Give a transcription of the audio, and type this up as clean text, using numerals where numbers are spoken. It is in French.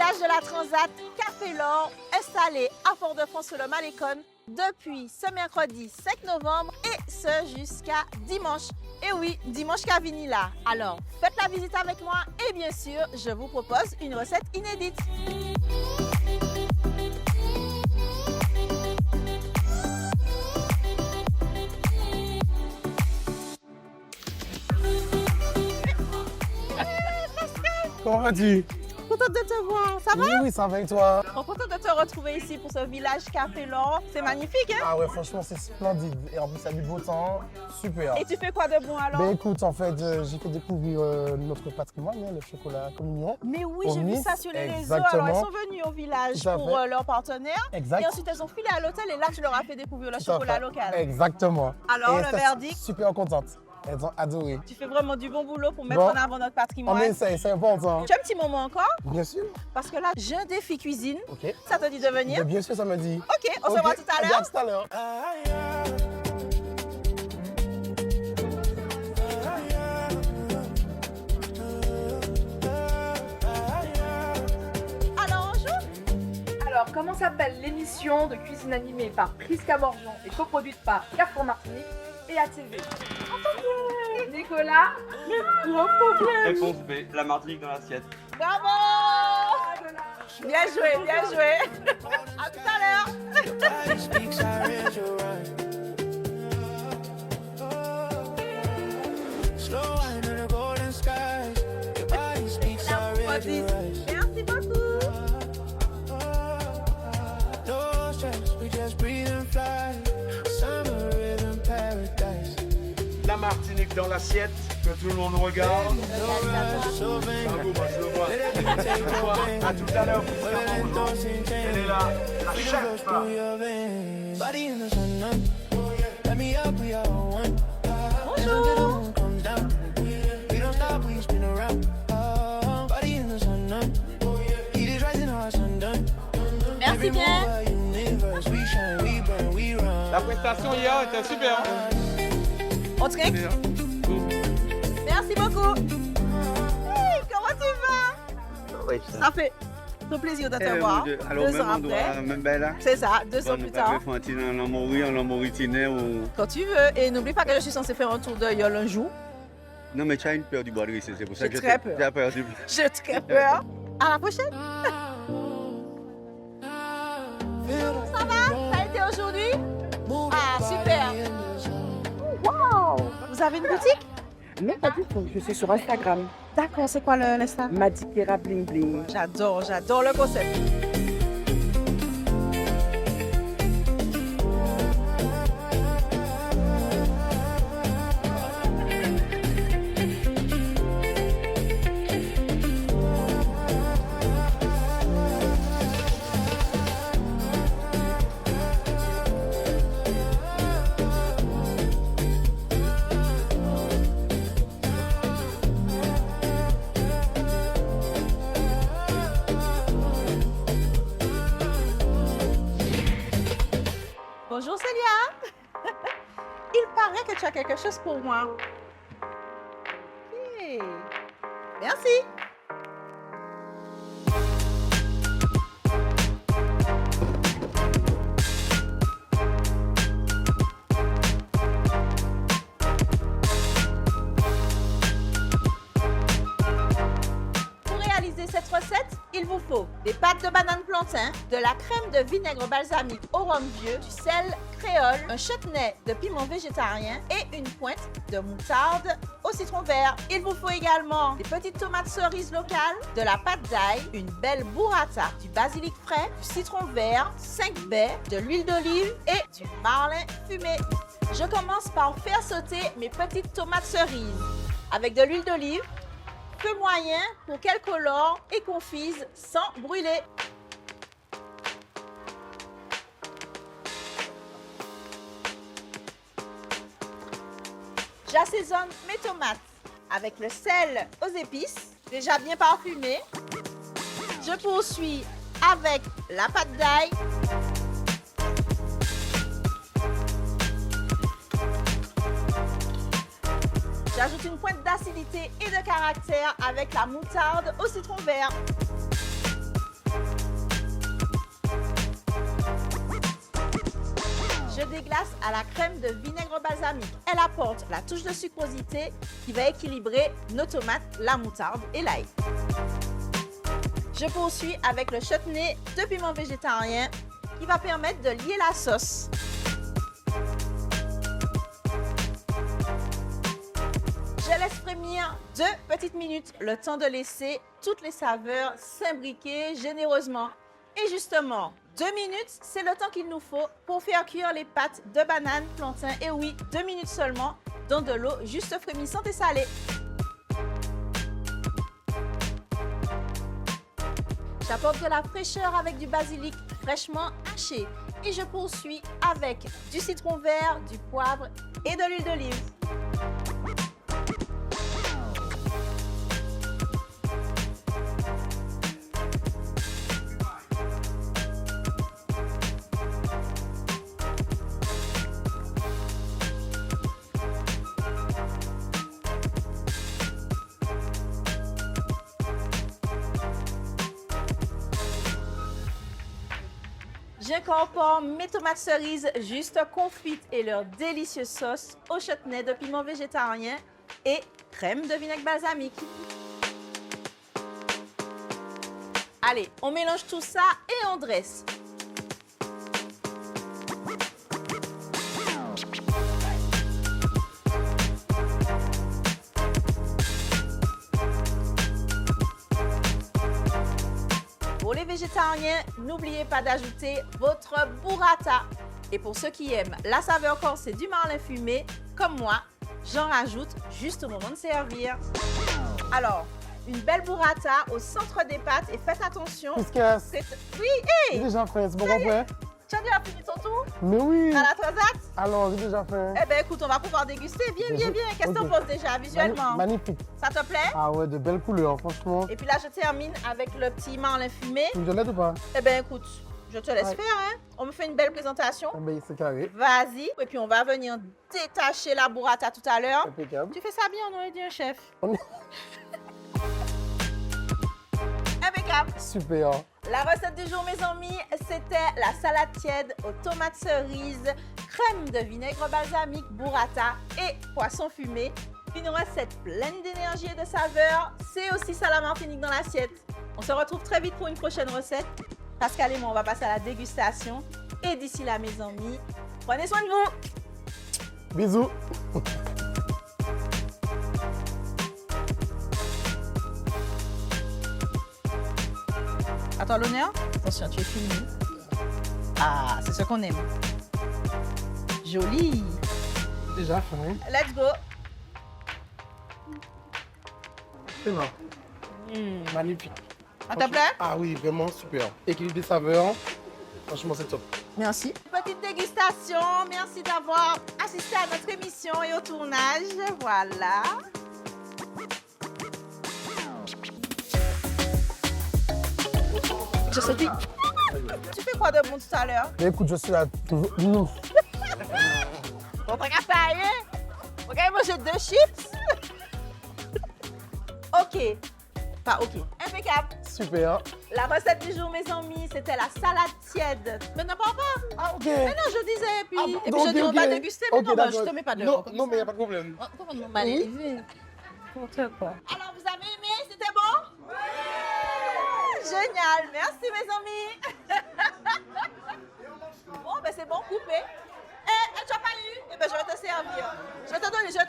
village de la Transat, Café L'Or, installé à Fort-de-France sur le Malécon depuis ce mercredi 5 novembre et ce jusqu'à dimanche. Et oui, dimanche Cavini là. Alors, faites la visite avec moi et bien sûr, je vous propose une recette inédite. Comment vas-tu? Contente de te voir, ça va? Oui, ça va et toi? Contente de te retrouver ici pour ce village Café L'Or. C'est magnifique, hein? Ah ouais, franchement, c'est splendide. Et en plus, il y a du beau temps. Super. Et tu fais quoi de bon alors? Ben écoute, en fait, j'ai fait découvrir notre patrimoine, le chocolat communion. Mais oui, Au j'ai vu Nice, ça sur les réseaux. exactement. Alors, ils sont venus au village Tout à pour fait. leur partenaire. Exact. Et ensuite, elles ont filé à l'hôtel et là, tu leur as fait découvrir le Tout à chocolat fait. local. Exactement. Alors, Et le elles étaient verdict? super contentes. Elles ont adoré. Tu fais vraiment du bon boulot pour mettre Bon. en avant notre On patrimoine. essaie, c'est important. Tu as un petit moment encore? Bien sûr. Parce que là, j'ai un défi cuisine. Ok. Ça te dit de venir? Ben, bien sûr, ça me dit. Ok, on se voit tout à l'heure. À tout à l'heure. Alors, on joue? Alors, comment s'appelle l'émission de cuisine animée par Prisca Morgeon et coproduite par Carrefour Martinique et ATV? Nicolas? Réponse B, la Martinique dans l'assiette. Bravo! Bien joué, bien joué. À tout à l'heure. Merci beaucoup. La Martinique dans l'assiette, que tout le monde regarde. Bravo, moi je le vois. Je le vois. À tout à l'heure, elle est là, la chef. Merci bien. La prestation hier était super. On trinque? Merci beaucoup. Hey, comment tu vas? Oui, Ça fait trop plaisir de te voir. Alors, 2 même ans après. même belle, là. C'est ça, 2 ans plus tard. En Mauritanie ou... Quand tu veux. Et n'oublie pas que je suis censée faire un tour de Yol un jour. Non, mais tu as une peur du bois de c'est pour ça J'ai que très peur. tu as peur du... J'ai très peur. À la prochaine. Ça va? Ça a été aujourd'hui? Ah, super. Wow! Vous avez une boutique? Non, pas du tout. Je suis sur Instagram. D'accord, c'est quoi l'Insta? Madikera Bling Bling. J'adore le concept. Bonjour Célia. Il paraît que tu as quelque chose pour moi. Ok. Merci. Pour réaliser cette recette, il vous faut des pâtes de banane plantain, de la crème de vinaigre balsamique au rhum vieux, du sel créole, un chutney de piment végétarien et une pointe de moutarde au citron vert. Il vous faut également des petites tomates cerises locales, de la pâte d'ail, une belle burrata, du basilic frais, du citron vert, 5 baies, de l'huile d'olive et du marlin fumé. Je commence par faire sauter mes petites tomates cerises avec de l'huile d'olive, feu moyen pour qu'elles colorent et confisent sans brûler. J'assaisonne mes tomates avec le sel aux épices, déjà bien parfumé. Je poursuis avec la pâte d'ail. J'ajoute une pointe d'acidité et de caractère avec la moutarde au citron vert. des glaces à la crème de vinaigre balsamique. Elle apporte la touche de sucrosité qui va équilibrer nos tomates, la moutarde et l'ail. Je poursuis avec le chutney de piment végétarien qui va permettre de lier la sauce. Je laisse frémir 2 petites minutes, le temps de laisser toutes les saveurs s'imbriquer généreusement. Et justement, 2 minutes, c'est le temps qu'il nous faut pour faire cuire les pâtes de banane, plantain. Et oui, 2 minutes seulement dans de l'eau juste frémissante et salée. J'apporte de la fraîcheur avec du basilic fraîchement haché. Et je poursuis avec du citron vert, du poivre et de l'huile d'olive. J'incorpore mes tomates cerises juste confites et leur délicieuse sauce au chutney de piment végétarien et crème de vinaigre balsamique. Allez, on mélange tout ça et on dresse. Pour les végétariens, n'oubliez pas d'ajouter votre burrata. Et pour ceux qui aiment la saveur corsée du marlin fumé, comme moi, j'en rajoute juste au moment de servir. Alors, une belle burrata au centre des pâtes et faites attention. Whiskas. Oui, J'ai hey! déjà fait, c'est bon complet? Tu as déjà fini ton tour Mais oui. à la transat? Alors, j'ai déjà fait. Eh bien, écoute, on va pouvoir déguster. Viens, viens, viens. Qu'est-ce que t'en Ok. penses déjà visuellement? Magnifique. Ça te plaît? Ah ouais, de belles couleurs, franchement. Et puis là, je termine avec le petit marlin fumé. Tu me donnes l'aide ou pas? Eh bien, écoute, je te laisse Ouais. faire, hein? On me fait une belle présentation. Ah ben, c'est carré. Vas-y. Et puis, on va venir détacher la burrata tout à l'heure. Impeccable. Tu fais ça bien, on aurait dit un chef. On est- Impeccable. Super. La recette du jour, mes amis, c'était la salade tiède aux tomates cerises, crème de vinaigre balsamique, burrata et poisson fumé. Une recette pleine d'énergie et de saveurs. C'est aussi ça la Martinique dans l'assiette. On se retrouve très vite pour une prochaine recette. Pascal et moi, on va passer à la dégustation. Et d'ici là, mes amis, prenez soin de vous. Bisous. À toi l'honneur. Attention, tu es filmé. Ah, c'est ce qu'on aime. Joli. Déjà fait. Let's go. C'est bon. Magnifique. Ça te plaît? Ah oui, vraiment super. Équilibre des saveurs. Franchement, c'est top. Merci. Petite dégustation. Merci d'avoir assisté à notre émission et au tournage. Voilà. Je sais plus. Tu fais quoi de bon tout à l'heure? Mais écoute, je suis là toujours. Nous. On va pas rien. On va manger 2 chips. Ok. Pas ok. Impeccable. Super. La recette du jour, mes amis, c'était la salade tiède. Mais n'importe pas. Ah, ok. Mais non, je disais, puis, Ah, et puis donc, je dis, on ok. va déguster, mais Ok, non, bah, je d'accord. te mets pas de Non, non, mais il n'y a pas de problème. Comment on m'a élevé? Alors, vous avez aimé? C'était bon? Oui! Génial! Merci, mes amis! Bon, ben c'est bon, coupé. Tu n'as pas eu? Eh ben, je vais te servir. Je vais te donner, je vais